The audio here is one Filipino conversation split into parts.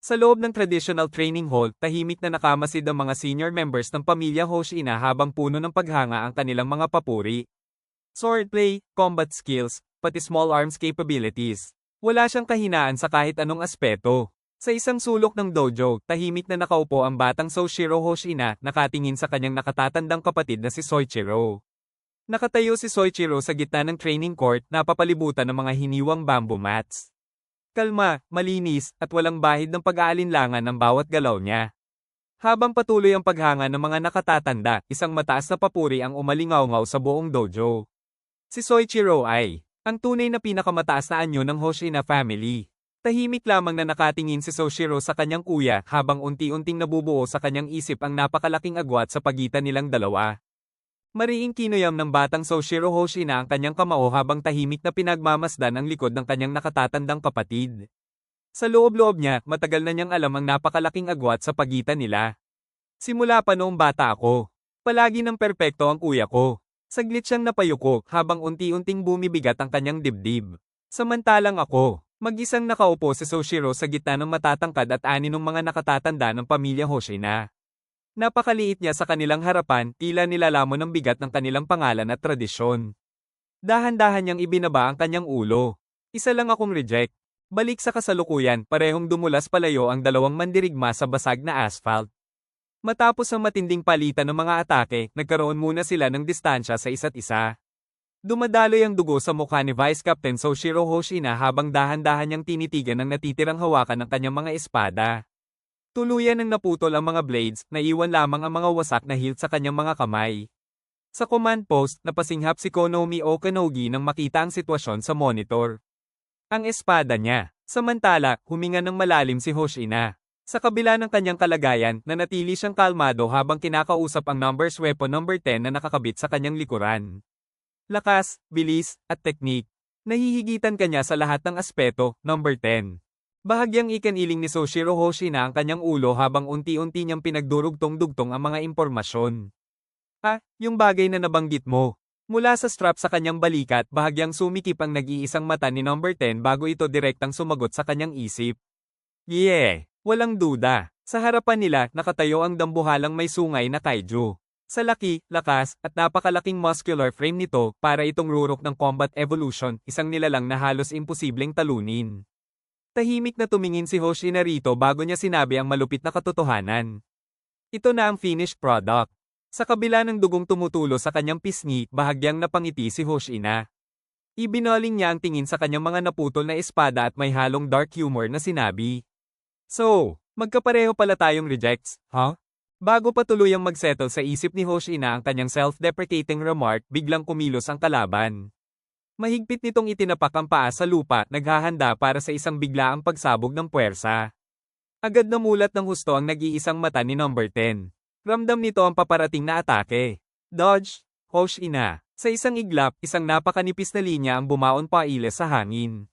Sa loob ng traditional training hall, tahimik na nakamasid ang mga senior members ng pamilya Hoshina habang puno ng paghanga ang kanilang mga papuri. Swordplay, combat skills, pati small arms capabilities. Wala siyang kahinaan sa kahit anong aspeto. Sa isang sulok ng dojo, tahimik na nakaupo ang batang Soichiro Hoshina, nakatingin sa kanyang nakatatandang kapatid na si Soichiro. Nakatayo si Soichiro sa gitna ng training court, napapalibutan ng mga hiniwang bamboo mats. Kalma, malinis, at walang bahid ng pag-aalinlangan ng bawat galaw niya. Habang patuloy ang paghanga ng mga nakatatanda, isang mataas na papuri ang umalingaw-ngaw sa buong dojo. Si Soichiro ay ang tunay na pinakamataas na anyo ng Hoshina family. Tahimik lamang na nakatingin si Soichiro sa kanyang kuya habang unti-unting nabubuo sa kanyang isip ang napakalaking agwat sa pagitan nilang dalawa. Mariing kinuyam ng batang Soichiro Hoshina ang kanyang kamao habang tahimik na pinagmamasdan ang likod ng kanyang nakatatandang kapatid. Sa loob-loob niya, matagal na niyang alam ang napakalaking agwat sa pagitan nila. Simula pa noong bata ako. Palagi ng perpekto ang kuya ko. Saglit siyang napayuko habang unti-unting bumibigat ang kanyang dibdib. Samantalang ako, mag-isang nakaupo si Soichiro sa gitna ng matatangkad at aninong mga nakatatanda ng pamilya Hoshina. Napakaliit niya sa kanilang harapan, tila nilalamon ng bigat ng kanilang pangalan at tradisyon. Dahan-dahan niyang ibinaba ang kanyang ulo. Isa lang akong reject. Balik sa kasalukuyan, parehong dumulas palayo ang dalawang mandirigma sa basag na asphalt. Matapos ang matinding palitan ng mga atake, nagkaroon muna sila ng distansya sa isa't isa. Dumadaloy ang dugo sa mukha ni Vice Captain Soichiro Hoshina habang dahan-dahan niyang tinitigan ang natitirang hawakan ng kanyang mga espada. Tuluyan nang naputol ang mga blades, naiwan lamang ang mga wasak na hilt sa kanyang mga kamay. Sa command post, napasinghap si Konomi Okanogi nang makita ang sitwasyon sa monitor. Ang espada niya. Samantala, huminga ng malalim si Hoshina. Sa kabila ng kanyang kalagayan, nanatili siyang kalmado habang kinakausap ang numbers weapon number 10 na nakakabit sa kanyang likuran. Lakas, bilis, at teknik. Nahihigitan kanya sa lahat ng aspeto, number 10. Bahagyang ikaniling ni Soichiro Hoshina ang kanyang ulo habang unti-unti niyang pinagdurugtong-dugtong ang mga impormasyon. Yung bagay na nabanggit mo. Mula sa strap sa kanyang balikat, bahagyang sumikip ang nag-iisang mata ni number 10 bago ito direktang sumagot sa kanyang isip. Yeah! Walang duda. Sa harapan nila, nakatayo ang dambuhalang may sungay na kaiju. Sa laki, lakas, at napakalaking muscular frame nito, para itong rurok ng combat evolution, isang nilalang na halos imposibleng talunin. Tahimik na tumingin si Hoshina rito bago niya sinabi ang malupit na katotohanan. Ito na ang finished product. Sa kabila ng dugong tumutulo sa kanyang pisngi, bahagyang napangiti si Hoshina. Ibinoling niya ang tingin sa kanyang mga naputol na espada at may halong dark humor na sinabi. So, magkapareho pala tayong rejects, huh? Bago pa tuluyang magsettle sa isip ni Hoshina ang kanyang self-deprecating remark, biglang kumilos ang kalaban. Mahigpit nitong itinapak ang paa sa lupa, naghahanda para sa isang biglaang pagsabog ng puwersa. Agad namulat ng husto ang nag-iisang mata ni number 10. Ramdam nito ang paparating na atake. Dodge, Hoshina. Sa isang iglap, isang napakanipis na linya ang bumaon pailes sa hangin.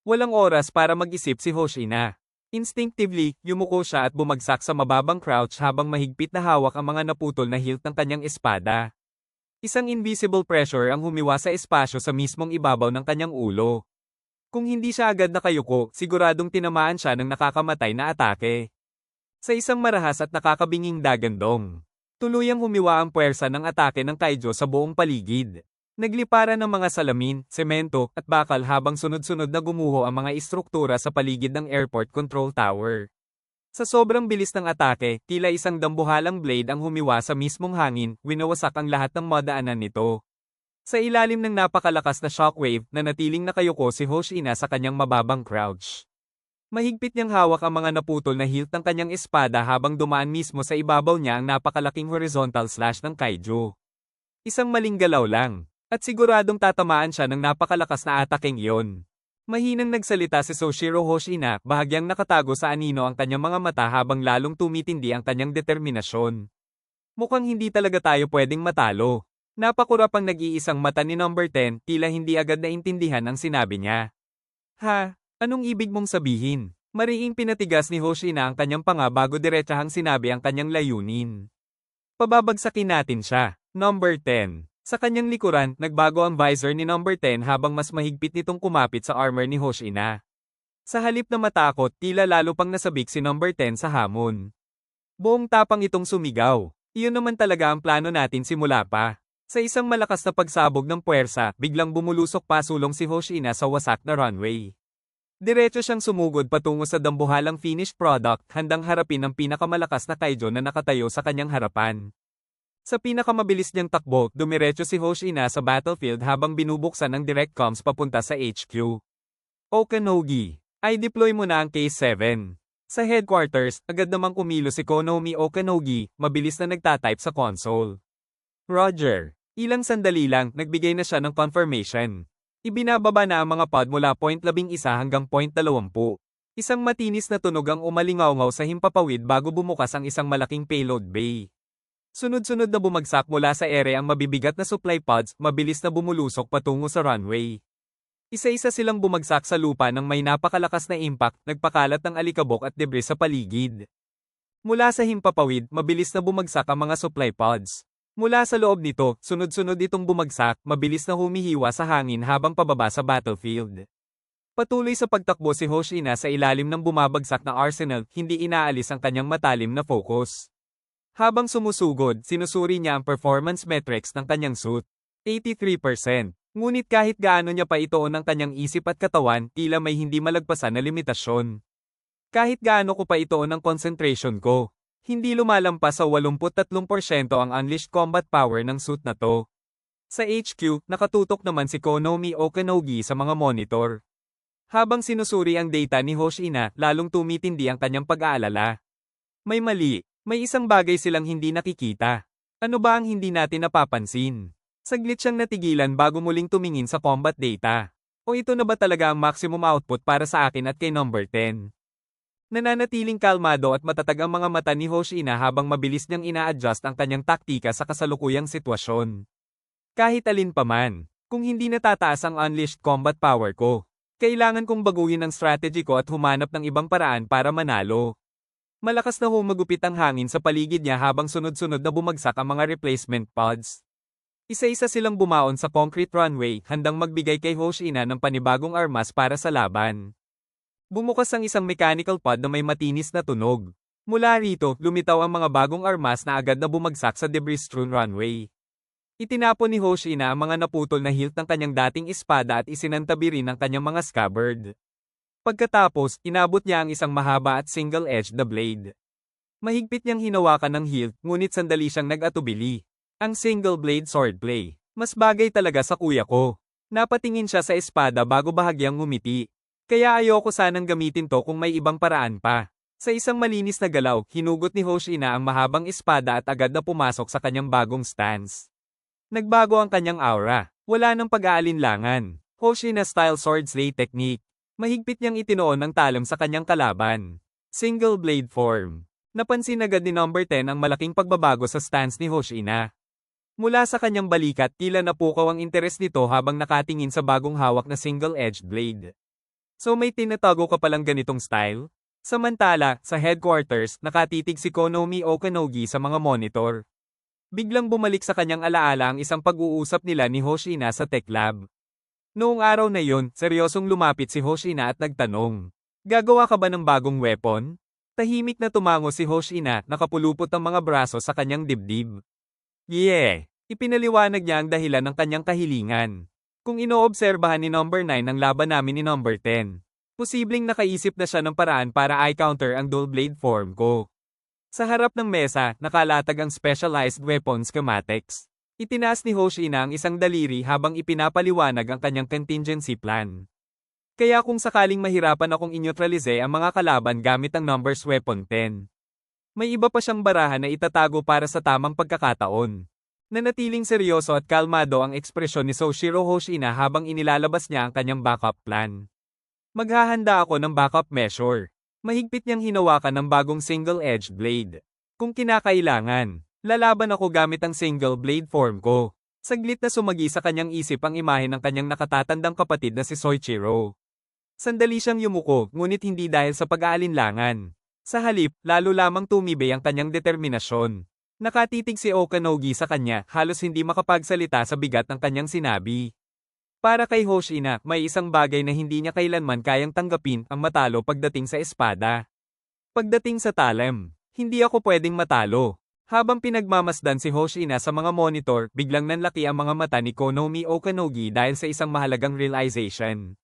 Walang oras para mag-isip si Hoshina. Instinctively, yumuko siya at bumagsak sa mababang crouch habang mahigpit na hawak ang mga naputol na hilt ng kanyang espada. Isang invisible pressure ang humiwa sa espasyo sa mismong ibabaw ng kanyang ulo. Kung hindi siya agad nakayuko, siguradong tinamaan siya ng nakakamatay na atake. Sa isang marahas at nakakabinging dagandong, tuluyang humiwa ang puwersa ng atake ng kaiju sa buong paligid. Nagliparan ng mga salamin, semento, at bakal habang sunod-sunod na gumuho ang mga istruktura sa paligid ng airport control tower. Sa sobrang bilis ng atake, tila isang dambuhalang blade ang humiwa sa mismong hangin, winawasak ang lahat ng madaanan nito. Sa ilalim ng napakalakas na shockwave, nanatiling nakayuko si Hoshina sa kanyang mababang crouch. Mahigpit niyang hawak ang mga naputol na hilt ng kanyang espada habang dumaan mismo sa ibabaw niya ang napakalaking horizontal slash ng kaiju. Isang maling galaw lang, at siguradong tatamaan siya ng napakalakas na atakeng iyon. Mahinang nagsalita si Soichiro Hoshina, bahagyang nakatago sa anino ang kanyang mga mata habang lalong tumitindi ang kanyang determinasyon. Mukhang hindi talaga tayo pwedeng matalo. Napakurap ang nag-iisang mata ni number 10, tila hindi agad naintindihan ang sinabi niya. Ha? Anong ibig mong sabihin? Mariing pinatigas ni Hoshina ang kanyang panga bago diretsahang sinabi ang kanyang layunin. Pababagsakin natin siya. Number 10. Sa kanyang likuran, nagbago ang visor ni number 10 habang mas mahigpit nitong kumapit sa armor ni Hoshina. Sa halip na matakot, tila lalo pang nasabik si number 10 sa hamon. Buong tapang itong sumigaw. Iyon naman talaga ang plano natin simula pa. Sa isang malakas na pagsabog ng puwersa, biglang bumulusok pasulong si Hoshina sa wasak na runway. Diretso siyang sumugod patungo sa dambuhalang finished product, handang harapin ang pinakamalakas na kaijo na nakatayo sa kanyang harapan. Sa pinakamabilis niyang takbo, dumiretso si Hoshina sa battlefield habang binubuksan ang direct comms papunta sa HQ. Okanogi, i-deploy mo na ang Case 7. Sa headquarters, agad namang kumilo si Konomi Okanogi, mabilis na nagtatype sa console. Roger. Ilang sandali lang, nagbigay na siya ng confirmation. Ibinababa na ang mga pod mula point 11 hanggang point 20. Isang matinis na tunog ang umalingaw sa himpapawid bago bumukas ang isang malaking payload bay. Sunod-sunod na bumagsak mula sa ere ang mabibigat na supply pods, mabilis na bumulusok patungo sa runway. Isa-isa silang bumagsak sa lupa nang may napakalakas na impact, nagpakalat ng alikabok at debris sa paligid. Mula sa himpapawid, mabilis na bumagsak ang mga supply pods. Mula sa loob nito, sunod-sunod itong bumagsak, mabilis na humihiwa sa hangin habang pababa sa battlefield. Patuloy sa pagtakbo si Hoshina sa ilalim ng bumabagsak na arsenal, hindi inaalis ang kanyang matalim na focus. Habang sumusugod, sinusuri niya ang performance metrics ng kanyang suit. 83%. Ngunit kahit gaano niya pa itoon ang kanyang isip at katawan, tila may hindi malagpasan na limitasyon. Kahit gaano ko pa itoon ang concentration ko, hindi lumalampas sa 83% ang unleashed combat power ng suit na to. Sa HQ, nakatutok naman si Konomi Okanogi sa mga monitor. Habang sinusuri ang data ni Hoshina, lalong tumitindi ang kanyang pag-aalala. May mali, may isang bagay silang hindi nakikita. Ano ba ang hindi natin napapansin? Saglit siyang natigilan bago muling tumingin sa combat data. O ito na ba talaga ang maximum output para sa akin at kay number 10? Nananatiling kalmado at matatag ang mga mata ni Hoshina habang mabilis niyang ina-adjust ang kanyang taktika sa kasalukuyang sitwasyon. Kahit alin pa man, kung hindi natataas ang unleashed combat power ko, kailangan kong baguhin ang strategy ko at humanap ng ibang paraan para manalo. Malakas na humagupit ang hangin sa paligid niya habang sunod-sunod na bumagsak ang mga replacement pods. Isa-isa silang bumaon sa concrete runway, handang magbigay kay Hoshina ng panibagong armas para sa laban. Bumukas ang isang mechanical pod na may matinis na tunog. Mula rito, lumitaw ang mga bagong armas na agad na bumagsak sa debris-strewn runway. Itinapon ni Hoshina ang mga naputol na hilt ng kanyang dating espada at isinantabi rin ang kanyang mga scabbard. Pagkatapos, inabot niya ang isang mahaba at single-edged na blade. Mahigpit niyang hinawakan ng hilt, ngunit sandali siyang nag-atubili. Ang single-blade swordplay. Mas bagay talaga sa kuya ko. Napatingin siya sa espada bago bahagyang ngumiti. Kaya ayoko sanang gamitin to kung may ibang paraan pa. Sa isang malinis na galaw, hinugot ni Hoshina ang mahabang espada at agad na pumasok sa kanyang bagong stance. Nagbago ang kanyang aura. Wala nang pag-aalinlangan. Hoshina-style swordslay technique. Mahigpit niyang itinoon ang talam sa kanyang kalaban. Single-blade form. Napansin agad ni number 10 ang malaking pagbabago sa stance ni Hoshina. Mula sa kanyang balikat, tila napukaw ang interes nito habang nakatingin sa bagong hawak na single-edged blade. So may tinatago ka palang ganitong style? Samantala, sa headquarters, nakatitig si Konomi Okanogi sa mga monitor. Biglang bumalik sa kanyang alaala ang isang pag-uusap nila ni Hoshina sa tech lab. Noong araw na yon, seryosong lumapit si Hoshina at nagtanong, "Gagawa ka ba ng bagong weapon?" Tahimik na tumango si Hoshina, nakapulupot ang mga braso sa kanyang dibdib. Yeah! Ipinaliwanag niya ang dahilan ng kanyang kahilingan. Kung inoobserbahan ni number 9 ang laban namin ni number 10, posibleng nakaisip na siya ng paraan para i-counter ang dual blade form ko. Sa harap ng mesa, nakalatag ang specialized weapon schematics. Itinaas ni Hoshina ang isang daliri habang ipinapaliwanag ang kanyang contingency plan. Kaya kung sakaling mahirapan akong inyutralize ang mga kalaban gamit ang numbers weapon 10, may iba pa siyang barahan na itatago para sa tamang pagkakataon. Nanatiling seryoso at kalmado ang ekspresyon ni Soshiro Hoshina habang inilalabas niya ang kanyang backup plan. Maghahanda ako ng backup measure. Mahigpit niyang hinawakan ng bagong single-edged blade. Kung kinakailangan, lalaban ako gamit ang single blade form ko. Saglit na sumagi sa kanyang isip ang imahe ng kanyang nakatatandang kapatid na si Soichiro. Sandali siyang yumuko, ngunit hindi dahil sa pag-aalinlangan. Sa halip, lalo lamang tumibay ang kanyang determinasyon. Nakatitig si Okanogi sa kanya, halos hindi makapagsalita sa bigat ng kanyang sinabi. Para kay Hoshina, may isang bagay na hindi niya kailanman kayang tanggapin ang matalo pagdating sa espada. Pagdating sa talim, hindi ako pwedeng matalo. Habang pinagmamasdan si Hoshina sa mga monitor, biglang nanlaki ang mga mata ni Konomi Okanogi dahil sa isang mahalagang realization.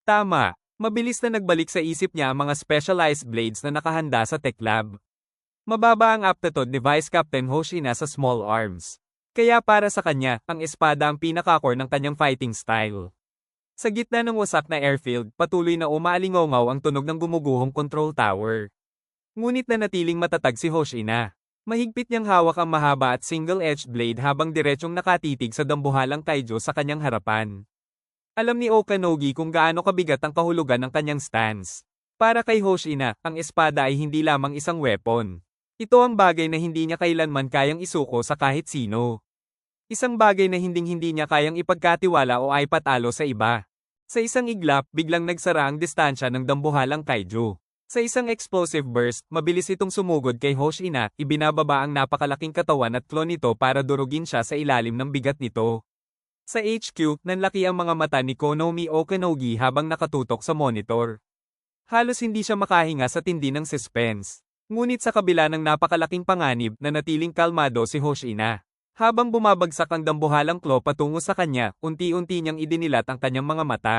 Tama, mabilis na nagbalik sa isip niya ang mga specialized blades na nakahanda sa tech lab. Mababa ang aptitude ni Vice Captain Hoshina sa small arms. Kaya para sa kanya, ang espada ang pinaka-core ng kanyang fighting style. Sa gitna ng wasak na airfield, patuloy na umaalingaw ang tunog ng gumuguhong control tower. Ngunit nanatiling matatag si Hoshina. Mahigpit niyang hawak ang mahaba at single-edged blade habang diretsyong nakatitig sa dambuhalang kaiju sa kanyang harapan. Alam ni Okanogi kung gaano kabigat ang kahulugan ng kanyang stance. Para kay Hoshina, ang espada ay hindi lamang isang weapon. Ito ang bagay na hindi niya kailanman kayang isuko sa kahit sino. Isang bagay na hindi niya kayang ipagkatiwala o ay patalo sa iba. Sa isang iglap, biglang nagsara ang distansya ng dambuhalang kaiju. Sa isang explosive burst, mabilis itong sumugod kay Hoshina, ibinababa ang napakalaking katawan at claw nito para durugin siya sa ilalim ng bigat nito. Sa HQ, nanlaki ang mga mata ni Konomi Okanogi habang nakatutok sa monitor. Halos hindi siya makahinga sa tindi ng suspense. Ngunit sa kabila ng napakalaking panganib, nanatiling kalmado si Hoshina. Habang bumabagsak ang dambuhalang claw patungo sa kanya, unti-unti niyang idinilat ang kanyang mga mata.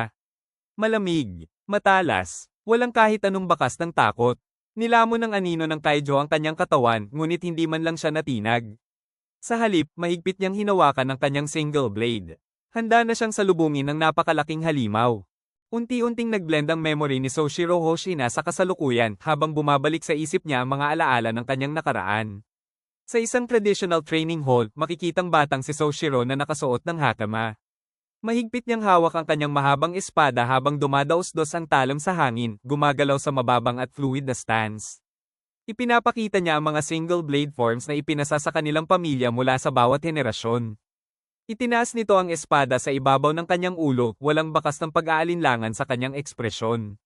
Malamig, matalas, walang kahit anong bakas ng takot. Nilamon ng anino ng kaiju ang kanyang katawan, ngunit hindi man lang siya natinag. Sa halip, mahigpit niyang hinawakan ang kanyang single blade. Handa na siyang salubungin ng napakalaking halimaw. Unti-unting nagblend ang memory ni Soshiro Hoshina sa kasalukuyan habang bumabalik sa isip niya ang mga alaala ng kanyang nakaraan. Sa isang traditional training hall, makikitang batang si Soshiro na nakasuot ng hakama. Mahigpit niyang hawak ang kanyang mahabang espada habang dumadaos-dos ang talam sa hangin, gumagalaw sa mababang at fluid na stance. Ipinapakita niya ang mga single blade forms na ipinasa sa kanilang pamilya mula sa bawat henerasyon. Itinaas nito ang espada sa ibabaw ng kanyang ulo, walang bakas ng pag-aalinlangan sa kanyang ekspresyon.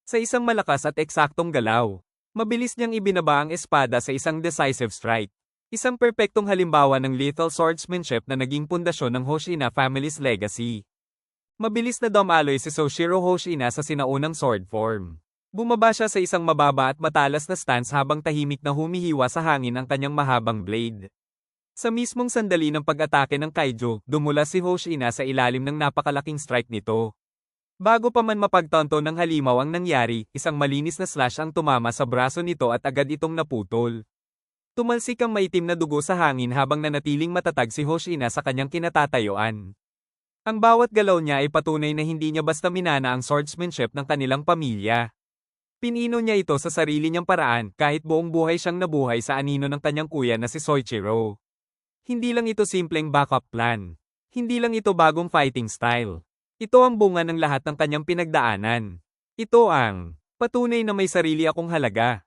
Sa isang malakas at eksaktong galaw, mabilis niyang ibinaba ang espada sa isang decisive strike. Isang perpektong halimbawa ng lethal swordsmanship na naging pundasyon ng Hoshina family's legacy. Mabilis na dumaloy si Soshiro Hoshina sa sinaunang sword form. Bumaba siya sa isang mababa at matalas na stance habang tahimik na humihiwa sa hangin ang kanyang mahabang blade. Sa mismong sandali ng pag-atake ng kaiju, dumulas si Hoshina sa ilalim ng napakalaking strike nito. Bago pa man mapagtanto ng halimaw ang nangyari, isang malinis na slash ang tumama sa braso nito at agad itong naputol. Tumalsik ang maitim na dugo sa hangin habang nanatiling matatag si Hoshina sa kanyang kinatatayuan. Ang bawat galaw niya ay patunay na hindi niya basta minana ang swordsmanship ng kanilang pamilya. Pinino niya ito sa sarili niyang paraan kahit buong buhay siyang nabuhay sa anino ng kanyang kuya na si Soichiro. Hindi lang ito simpleng backup plan. Hindi lang ito bagong fighting style. Ito ang bunga ng lahat ng kanyang pinagdaanan. Ito ang patunay na may sarili akong halaga.